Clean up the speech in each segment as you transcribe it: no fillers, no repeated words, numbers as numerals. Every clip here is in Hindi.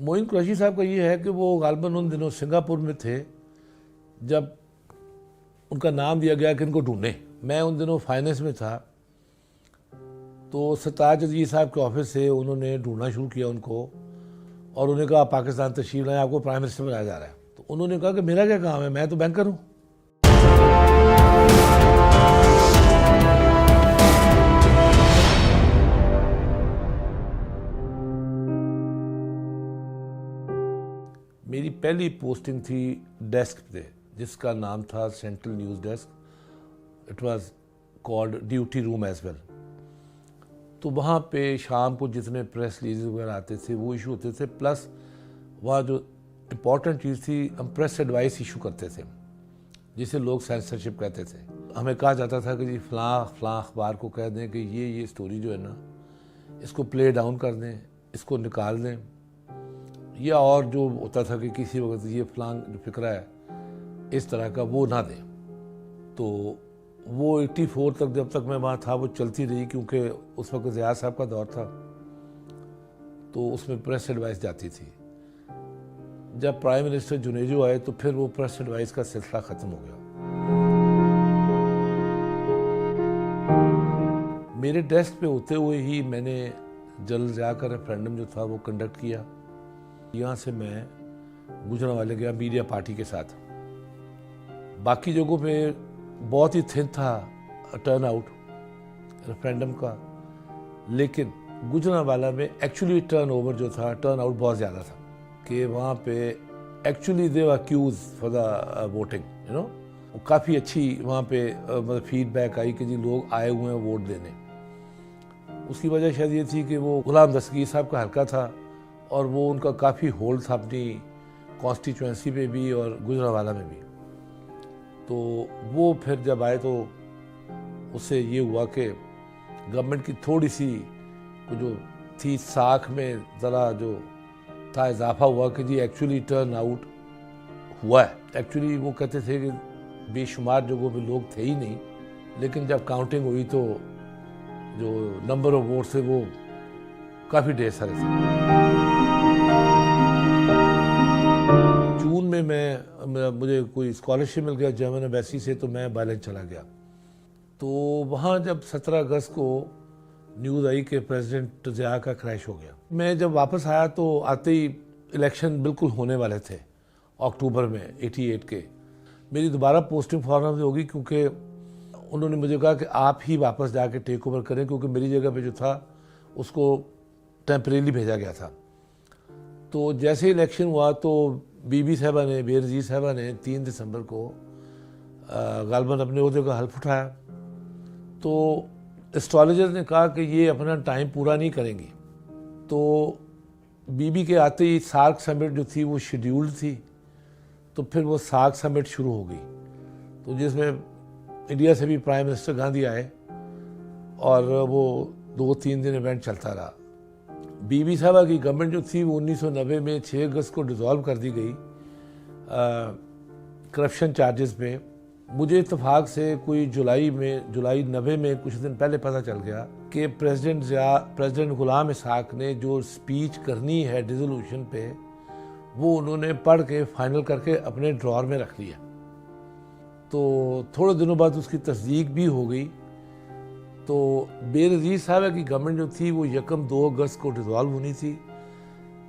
मोइन कुरैशी साहब का ये है कि वो गालिबन उन दिनों सिंगापुर में थे जब उनका नाम दिया गया कि इनको ढूंढें। मैं उन दिनों फाइनेंस में था, तो सरताज अजीज साहब के ऑफिस से उन्होंने ढूंढना शुरू किया उनको, और उन्होंने कहा पाकिस्तान तशरीफ लाएं, आपको प्राइम मिनिस्टर बनाया जा रहा है। तो उन्होंने कहा कि मेरा क्या काम है, मैं तो बैंकर हूँ। मेरी पहली पोस्टिंग थी डेस्क पे, जिसका नाम था central news desk. It was called duty room as well. तो वहाँ पे शाम को जितने प्रेस रिलीज वगैरह आते थे वो इशू होते थे, प्लस वहाँ जो इम्पॉर्टेंट चीज़ थी, हम प्रेस एडवाइस इशू करते थे, जिसे लोग सेंसरशिप कहते थे। हमें कहा जाता था कि जी फलां अखबार को कह दें कि ये स्टोरी जो है ना, इसको प्ले डाउन कर दें, इसको निकाल दें, या और जो होता था कि किसी वक्त ये फलां जो फिक्रा है इस तरह का वो ना दें। तो वो 84 तक जब तक मैं वहाँ था वो चलती रही, क्योंकि उस वक्त ज़िया साहब का दौर था, तो उसमें प्रेस एडवाइस जाती थी। जब प्राइम मिनिस्टर जुनेजो आए तो फिर वो प्रेस एडवाइस का सिलसिला ख़त्म हो गया। मेरे डेस्क पे होते हुए ही मैंने जनरल ज़िया का रेफरेंडम जो था वो कंडक्ट किया। यहाँ से मैं गुजरांवाले गया मीडिया पार्टी के साथ। बाकी जगहों पे बहुत ही थिन था टर्न आउट रेफरेंडम का, लेकिन गुजरांवाला में एक्चुअली टर्न ओवर जो था, टर्न आउट बहुत ज़्यादा था कि वहाँ पे actually they were queues for the voting, you know. काफ़ी अच्छी वहाँ पे मतलब फीडबैक आई कि जी लोग आए हुए हैं वोट देने। उसकी वजह शायद ये थी कि वो गुलाम दस्तगीर साहब का हल्का था और वो उनका काफ़ी होल्ड था अपनी कॉन्स्टिट्यूंसी पे भी और गुजरांवाला में भी। तो वो फिर जब आए तो उससे ये हुआ कि गवर्नमेंट की थोड़ी सी जो थी साख में ज़रा जो था इजाफा हुआ कि जी एक्चुअली टर्न आउट हुआ है। एक्चुअली वो कहते थे कि बेशुमार जगहों पे लोग थे ही नहीं, लेकिन जब काउंटिंग हुई तो जो नंबर ऑफ वोट थे वो काफ़ी ढेर सारे थे। जून में मुझे कोई स्कॉलरशिप मिल गया जर्मन एम्बेसी से, तो मैं बायलैंड चला गया। तो वहाँ जब 17 अगस्त को न्यूज़ आई कि प्रेसिडेंट ज़िया का क्रैश हो गया, मैं जब वापस आया तो आते ही इलेक्शन बिल्कुल होने वाले थे अक्टूबर में 88 के। मेरी दोबारा पोस्टिंग फॉरन होगी, क्योंकि उन्होंने मुझे कहा कि आप ही वापस जाके टेक ओवर करें, क्योंकि मेरी जगह पे जो था उसको टेम्परेरी भेजा गया था। तो जैसे इलेक्शन हुआ तो बीबी साहबा ने, बेनज़ीर साहबा ने 3 दिसंबर को गालिबन अपने ओहदे का हल्फ उठाया। तो एस्ट्रोलॉजर ने कहा कि ये अपना टाइम पूरा नहीं करेंगी। तो बीबी के आते ही सार्क समिट जो थी वो शेड्यूल्ड थी, तो फिर वो सार्क समिट शुरू हो गई, तो जिसमें इंडिया से भी प्राइम मिनिस्टर गांधी आए और वो 2-3 दिन इवेंट चलता रहा। बीबी साहबा की गवर्नमेंट जो थी वो 1990 में 6 अगस्त को डिसॉल्व कर दी गई करप्शन चार्जेस पे। मुझे इत्तेफाक से कोई जुलाई 90 में कुछ दिन पहले पता चल गया कि प्रेसिडेंट गुलाम इसहाक ने जो स्पीच करनी है डिसोल्यूशन पे, वो उन्होंने पढ़ के फाइनल करके अपने ड्रॉर में रख लिया। तो थोड़े दिनों बाद उसकी तस्दीक भी हो गई। तो बेनज़ीर साहब की गवर्नमेंट जो थी वो 2 अगस्त को डिसॉल्व होनी थी,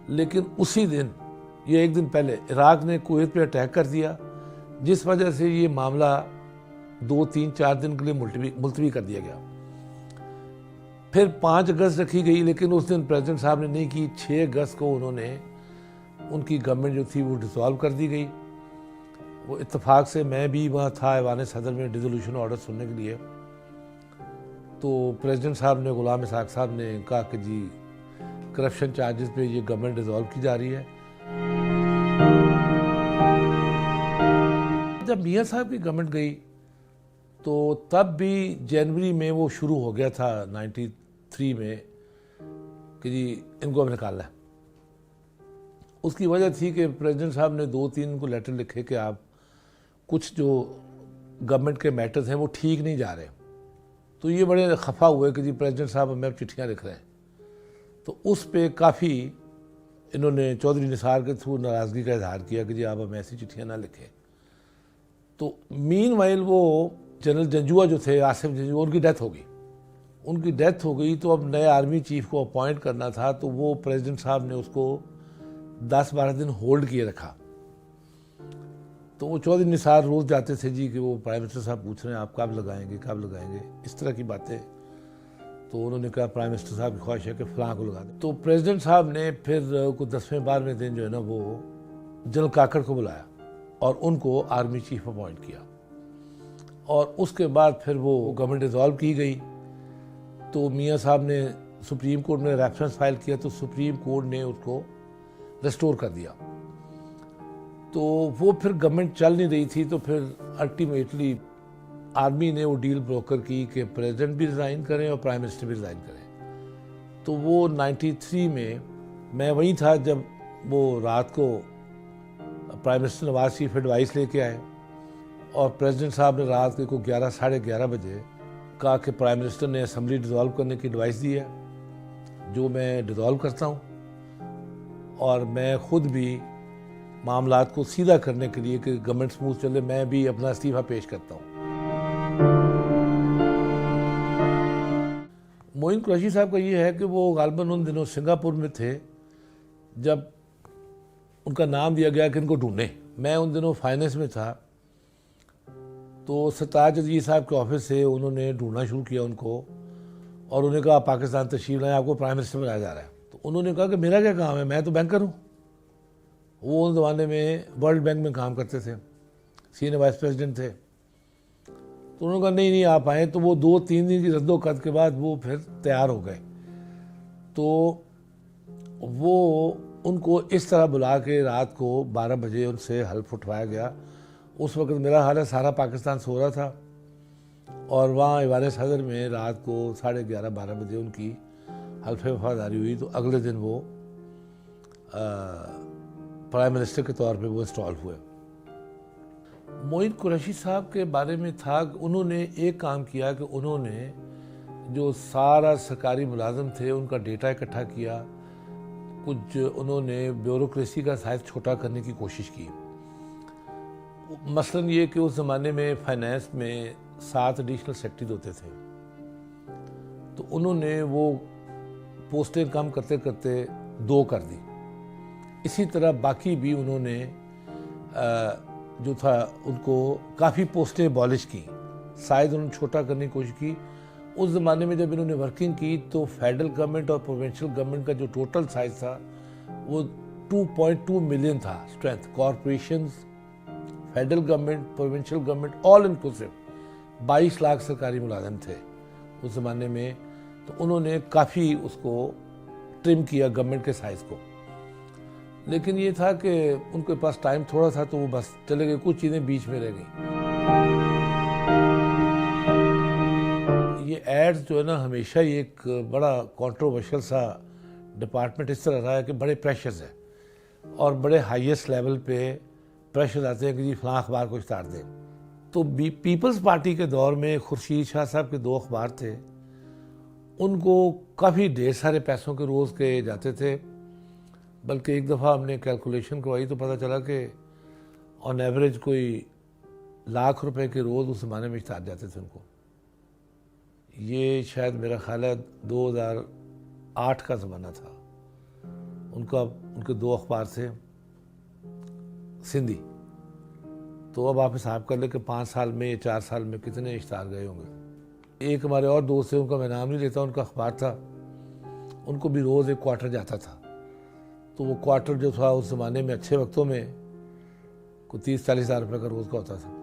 लेकिन उसी दिन या एक दिन पहले इराक ने कुवैत पे अटैक कर दिया, जिस वजह से ये मामला 2-3-4 दिन के लिए मुलतवी कर दिया गया। फिर 5 अगस्त रखी गई, लेकिन उस दिन प्रेसिडेंट साहब ने नहीं की। 6 अगस्त को उन्होंने उनकी गवर्नमेंट जो थी वो डिसॉल्व कर दी गई। वो इत्तेफाक से मैं भी वहाँ था ऐवान सदर में डिसोल्यूशन ऑर्डर सुनने के लिए। तो प्रेसिडेंट साहब ने, गुलाम इसहाक साहब ने कहा कि जी करप्शन चार्जेस पे ये गवर्नमेंट डिसॉल्व की जा रही है। जब मियाँ साहब की गवर्नमेंट गई तो तब भी जनवरी में वो शुरू हो गया था 93 में कि जी इनको अब निकालना है। उसकी वजह थी कि प्रेसिडेंट साहब ने 2-3 को लेटर लिखे कि आप कुछ जो गवर्नमेंट के मैटर्स हैं वो ठीक नहीं जा रहे। तो ये बड़े खफा हुए कि जी प्रेसिडेंट साहब हमें अब चिट्ठियाँ लिख रहे हैं। तो उस पे काफ़ी इन्होंने चौधरी निसार के थ्रू नाराज़गी का इजहार किया कि जी आप हमें ऐसी चिट्ठियाँ ना लिखें। तो मीनवाइल वो जनरल जंजुआ जो थे, आसिफ जंजुआ, उनकी डेथ हो गई। उनकी डेथ हो गई तो अब नए आर्मी चीफ को अपॉइंट करना था, तो वो प्रेसिडेंट साहब ने उसको 10-12 दिन होल्ड किए रखा। तो वो चौधरी निसार रोज़ जाते थे जी कि वो प्राइम मिनिस्टर साहब पूछ रहे हैं आप कब लगाएंगे, इस तरह की बातें। तो उन्होंने कहा प्राइम मिनिस्टर साहब की ख्वाहिश है कि फलां को लगा दें। तो प्रेसिडेंट साहब ने फिर कुछ 10वें-12वें दिन जो है ना वो जनरल काकड़ को बुलाया और उनको आर्मी चीफ अपॉइंट किया। और उसके बाद फिर वो गवर्नमेंट डिसॉल्व की गई। तो मियाँ साहब ने सुप्रीम कोर्ट में रेफरेंस फाइल किया, तो सुप्रीम कोर्ट ने उसको रेस्टोर कर दिया। तो वो फिर गवर्नमेंट चल नहीं रही थी, तो फिर अल्टीमेटली आर्मी ने वो डील ब्रोकर की कि प्रेसिडेंट भी रिज़ाइन करें और प्राइम मिनिस्टर भी रिज़ाइन करें। तो वो 93 में मैं वहीं था जब वो रात को prime minister Nawaz Sharif advice लेके आए और प्रेसिडेंट साहब ने रात के को 11 साढ़े 11 बजे कहा कि प्राइम मिनिस्टर ने असम्बली डिसॉल्व करने की एडवाइस दी है, जो मैं डिसॉल्व करता हूँ और मैं खुद भी मामलात को सीधा करने के लिए कि गवर्नमेंट स्मूथ चले, मैं भी अपना इस्तीफा पेश करता हूँ। मोइन कुरैशी साहब का ये है कि वो गालबन उन दिनों सिंगापुर में थे जब उनका नाम दिया गया कि इनको ढूंढें। मैं उन दिनों फाइनेंस में था, तो सताज अजीज साहब के ऑफिस से उन्होंने ढूंढना शुरू किया उनको और उन्होंने कहा पाकिस्तान तशरीफ लाएं, आपको प्राइम मिनिस्टर बनाया जा रहा है। तो उन्होंने कहा कि मेरा क्या काम है, मैं तो बैंकर हूँ। वो उस ज़माने में वर्ल्ड बैंक में काम करते थे, सीनियर वाइस प्रेसिडेंट थे। तो उन्होंने कहा नहीं आप आएँ। तो वो 2-3 दिन की रद्दोकद के बाद वो फिर तैयार हो गए। तो वो उनको इस तरह बुला के रात को 12 बजे उनसे हल्फ उठवाया गया। उस वक्त मेरा हाल है सारा पाकिस्तान सो रहा था और वहाँ ईवान सदर में रात को 11:30-12 बजे उनकी हल्फ वफादारी हुई। तो अगले दिन वो प्राइम मिनिस्टर के तौर पे वो इंस्टॉल हुए। मोइन कुरैशी साहब के बारे में था कि उन्होंने एक काम किया कि उन्होंने जो सारा सरकारी मुलाजिम थे उनका डेटा इकट्ठा किया। कुछ उन्होंने ब्यूरोक्रेसी का साइज छोटा करने की कोशिश की। मसलन ये कि उस ज़माने में फाइनेंस में 7 एडिशनल सेक्रेटरीज होते थे, तो उन्होंने वो पोस्टें कम करते करते 2 कर दी। इसी तरह बाकी भी उन्होंने जो था उनको काफ़ी पोस्टें अबॉलिश की, साइज उन्होंने छोटा करने की कोशिश की। उस ज़माने में जब इन्होंने वर्किंग की तो फेडरल गवर्नमेंट और प्रोविंशियल गवर्नमेंट का जो टोटल साइज था वो 2.2 मिलियन था strength. Corporations, federal government, provincial government, all inclusive 22 lakh सरकारी मुलाजिम थे उस ज़माने में। तो उन्होंने काफ़ी उसको ट्रिम किया गवर्नमेंट के साइज़ को। लेकिन ये था कि उनके पास टाइम थोड़ा था तो वो बस चले गए, कुछ चीज़ें बीच में रह गई। ये एड्स जो है ना हमेशा ही एक बड़ा कंट्रोवर्शियल सा डिपार्टमेंट इस तरह रहा है कि बड़े प्रेशर्स है और बड़े हाईएस्ट लेवल पे प्रेशर आते हैं कि जी फलां अखबार को इश्तार दें। तो पीपल्स पार्टी के दौर में खुर्शीद शाह साहब के 2 अखबार थे, उनको काफ़ी ढेर सारे पैसों के रोज़ के जाते थे। बल्कि एक दफ़ा हमने कैलकुलेशन करवाई तो पता चला कि ऑन एवरेज कोई लाख रुपए के रोज़ उस ज़माने में इश्तार जाते थे उनको। ये शायद मेरा ख्याल है 2008 का ज़माना था। उनके 2 अखबार थे सिंधी। तो अब आप हिसाब कर ले कि 5 साल में या 4 साल में कितने इश्तार गए होंगे। एक हमारे और दोस्त थे, उनका मैं नाम नहीं लेता, उनका अखबार था, उनको भी रोज़ 1 क्वार्टर जाता था। तो वो क्वार्टर जो था उस ज़माने में अच्छे वक्तों में कोई 30-40 हज़ार रुपये का रोज़ का होता था।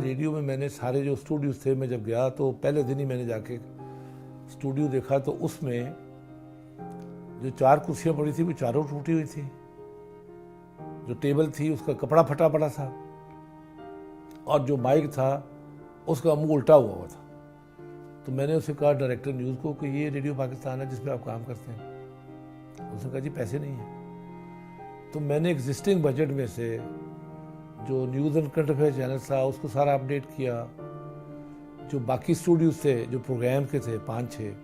रेडियो में मैंने सारे जो स्टूडियोज थे, मैं जब गया तो पहले दिन ही मैंने जाके स्टूडियो देखा तो उसमें जो 4 कुर्सियाँ पड़ी थी वो चारों टूटी हुई थी। जो टेबल थी उसका कपड़ा फटा पड़ा था और जो माइक था उसका मुंह उल्टा हुआ था। तो मैंने उसे कहा डायरेक्टर न्यूज़ को कि ये रेडियो पाकिस्तान है जिस पे आप काम करते हैं। उसने कहा जी पैसे नहीं हैं। तो मैंने एग्जिस्टिंग बजट में से जो news and current affair channel था उसको सारा अपडेट किया। जो बाकी स्टूडियोज थे जो प्रोग्राम के थे 5-6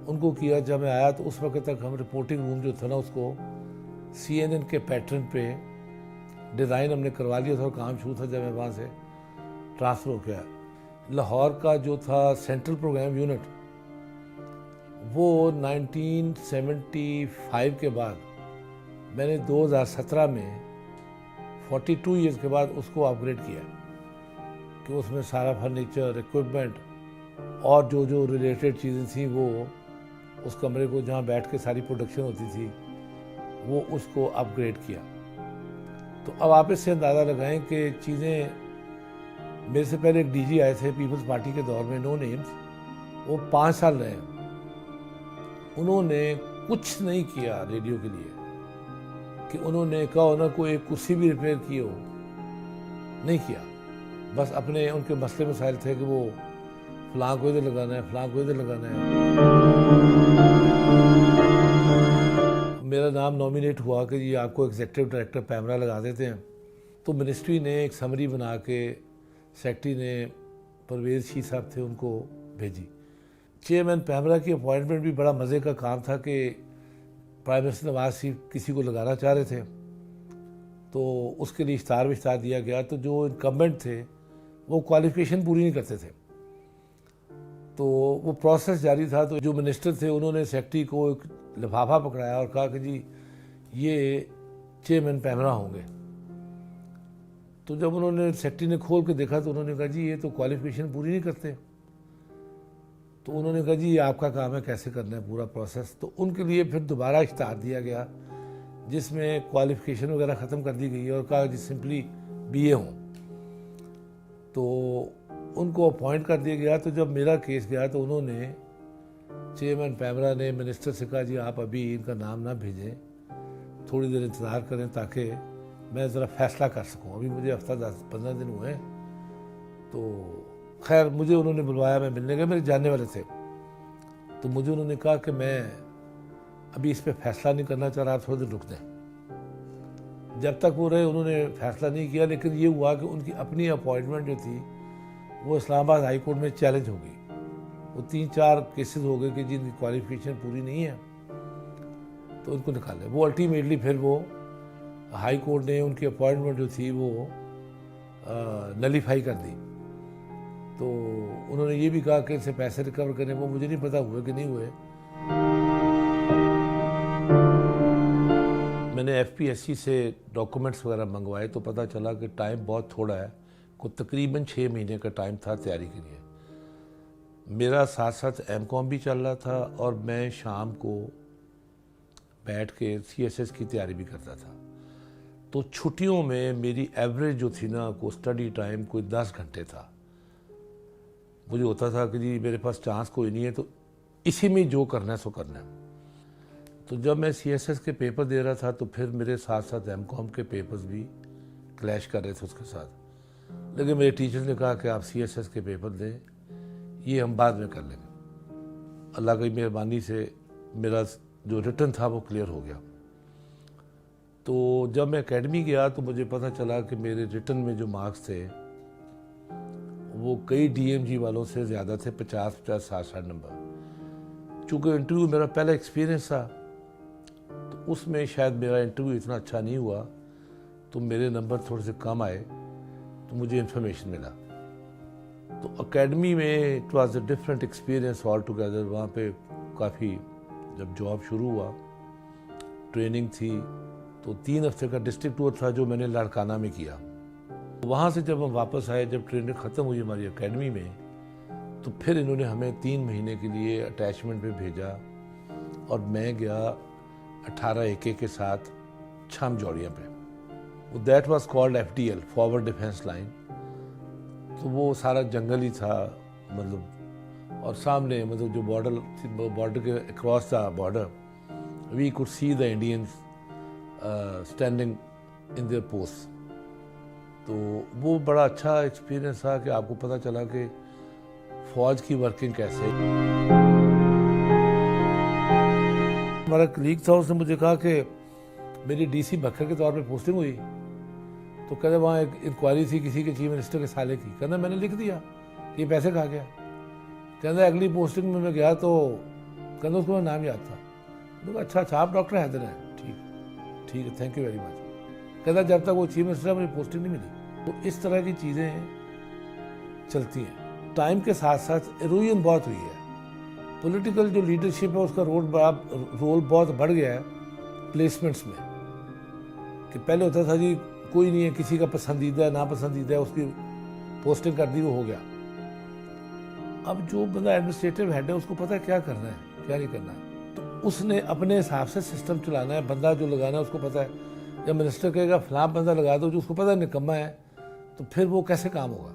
उनको किया। जब मैं आया तो उस वक्त तक हम रिपोर्टिंग रूम जो था ना उसको CNN के पैटर्न पे डिज़ाइन हमने करवा लिया था और काम शुरू था जब मैं वहाँ से ट्रांसफ़र हो गया। लाहौर का जो था सेंट्रल प्रोग्राम यूनिट वो 1975 के बाद मैंने 2017 में 42 ईयर्स के बाद उसको अपग्रेड किया कि उसमें सारा फर्नीचर, इक्विपमेंट और जो जो रिलेटेड चीज़ें थी वो उस कमरे को जहाँ बैठ के सारी प्रोडक्शन होती थी वो उसको अपग्रेड किया। तो अब आप इससे अंदाज़ा लगाएं कि चीज़ें, मेरे से पहले एक DG आए थे पीपल्स पार्टी के दौर में, नो नेम्स, वो 5 साल रहे। उन्होंने कुछ नहीं किया रेडियो के लिए कि उन्होंने कहा उन्होंने कोई एक कुर्सी भी रिपेयर की हो, नहीं किया। बस अपने उनके मसले मसाइल थे कि वो फलां को इधर लगाना है, फलां को इधर लगाना है। मेरा नाम नॉमिनेट हुआ कि जी आपको एग्जीक्यूटिव डायरेक्टर पैमरा लगा देते हैं। तो मिनिस्ट्री ने एक समरी बना के सेक्रेटरी ने, परवेज़ शी साहब थे, उनको भेजी। चेयरमैन पैमरा की अपॉइंटमेंट भी बड़ा मज़े का काम था कि प्राइम मिनिस्टर नवाज शरीफ किसी को लगाना चाह रहे थे तो उसके लिए इश्तार विश्तार दिया गया। तो जो इनकम्बेंट थे वो क्वालिफिकेशन पूरी नहीं करते थे, तो वो प्रोसेस जारी था। तो जो मिनिस्टर थे उन्होंने सेक्रेटरी को एक लिफाफा पकड़ाया और कहा कि जी ये चेयरमैन पैमरा होंगे। तो जब उन्होंने, सेक्रेटरी ने खोल के देखा तो उन्होंने कहा जी ये तो क्वालिफिकेशन पूरी नहीं करते। तो उन्होंने कहा जी ये आपका काम है, कैसे करना है पूरा प्रोसेस। तो उनके लिए फिर दोबारा इश्तार दिया गया जिसमें क्वालिफिकेशन वगैरह ख़त्म कर दी गई और कहा जी सिंपली BA हों। तो उनको अपॉइंट कर दिया गया। तो जब मेरा केस गया तो उन्होंने, चेयरमैन पैमरा ने मिनिस्टर से कहा जी आप अभी इनका नाम ना भेजें, थोड़ी देर इंतज़ार करें ताकि मैं ज़रा फैसला कर सकूं। अभी मुझे हफ्ता 10-15 दिन हुए। तो खैर मुझे उन्होंने बुलवाया, मैं मिलने गया, मेरे जानने वाले थे। तो मुझे उन्होंने कहा कि मैं अभी इस पर फैसला नहीं करना चाह रहा, आप थोड़ी देर रुक दें। जब तक वो रहे उन्होंने फैसला नहीं किया, लेकिन ये हुआ कि उनकी अपनी अपॉइंटमेंट जो थी वो इस्लामाबाद हाई कोर्ट में चैलेंज हो गई। वो 3-4 केसेस हो गए कि जिनकी क्वालिफिकेशन पूरी नहीं है तो उनको निकाले। वो अल्टीमेटली फिर वो हाई कोर्ट ने उनकी अपॉइंटमेंट जो थी वो नलीफाई कर दी। तो उन्होंने ये भी कहा कि इनसे पैसे रिकवर करने, वो मुझे नहीं पता हुए कि नहीं हुए। मैंने FPSC से डॉक्यूमेंट्स वगैरह मंगवाए तो पता चला कि टाइम बहुत थोड़ा है, को तकरीबन 6 महीने का टाइम था तैयारी के लिए। मेरा साथ साथ MCOM भी चल रहा था और मैं शाम को बैठ के CSS की तैयारी भी करता था। तो छुट्टियों में मेरी एवरेज जो थी ना, को स्टडी टाइम कोई 10 घंटे था। मुझे होता था कि जी मेरे पास चांस कोई नहीं है तो इसी में जो करना है सो करना है। तो जब मैं CSS के पेपर दे रहा था तो फिर मेरे साथ साथ MCOM के पेपर्स भी क्लैश कर रहे थे उसके साथ। लेकिन मेरे टीचर्स ने कहा कि आप CSS के पेपर दें, ये हम बाद में कर लेंगे। अल्लाह की मेहरबानी से मेरा जो रिटर्न था वो क्लियर हो गया। तो जब मैं एकेडमी गया तो मुझे पता चला कि मेरे रिटर्न में जो मार्क्स थे वो कई DMG वालों से ज़्यादा थे, 50-50, 60-60 नंबर। चूँकि इंटरव्यू मेरा पहला एक्सपीरियंस था तो उसमें शायद मेरा इंटरव्यू इतना अच्छा नहीं हुआ तो मेरे नंबर थोड़े से कम आए, तो मुझे इन्फॉर्मेशन मिला। तो एकेडमी में it was a different experience all together. वहाँ पे काफ़ी, जब जॉब शुरू हुआ, ट्रेनिंग थी, तो 3 हफ्ते का डिस्ट्रिक्ट टूर था जो मैंने लाड़काना में किया। वहाँ से जब हम वापस आए, जब ट्रेनिंग ख़त्म हुई हमारी एकेडमी में, तो फिर इन्होंने हमें 3 महीने के लिए अटैचमेंट में भेजा और मैं गया 18 AK के साथ छम जौड़ियाँ पे। That was called FDL, forward defence line. तो वो सारा जंगल ही था, मतलब, और सामने मतलब जो बॉर्डर के अक्रॉस था border, we could see the Indians standing in their post. तो वो बड़ा अच्छा एक्सपीरियंस था कि आपको पता चला कि फौज की वर्किंग कैसे है। हमारा कलीग था, उसने मुझे कहा कि मेरी DC बखर के तौर पे पोस्टिंग हुई। तो कहते वहाँ एक इंक्वायरी थी किसी के चीफ मिनिस्टर के साले की। कहना मैंने लिख दिया, ये पैसे कहा गया। कहना अगली पोस्टिंग में मैं गया तो कहना उसको मेरा नाम याद था। मैंने कहा अच्छा आप डॉक्टर हैदर हैं, ठीक है, थैंक यू वेरी मच। कहता जब तक वो चीफ मिनिस्टर है मुझे पोस्टिंग नहीं मिली। तो इस तरह की चीज़ें चलती हैं। टाइम के साथ साथ इरोजन बहुत हुई है। पॉलिटिकल जो लीडरशिप है उसका रोल बहुत बढ़ गया है प्लेसमेंट्स में, कि पहले होता था जी कोई नहीं है, किसी का पसंदीदा है नापसंदीदा है, उसकी पोस्टिंग कर दी वो हो गया। अब जो बंदा एडमिनिस्ट्रेटिव हेड है उसको पता है क्या करना है क्या नहीं करना है, तो उसने अपने हिसाब से सिस्टम चलाना है। बंदा जो लगाना है उसको पता है। जब मिनिस्टर कहेगा फलां बंदा लगा दो जो उसको पता है निकम्मा है, तो फिर वो कैसे काम होगा।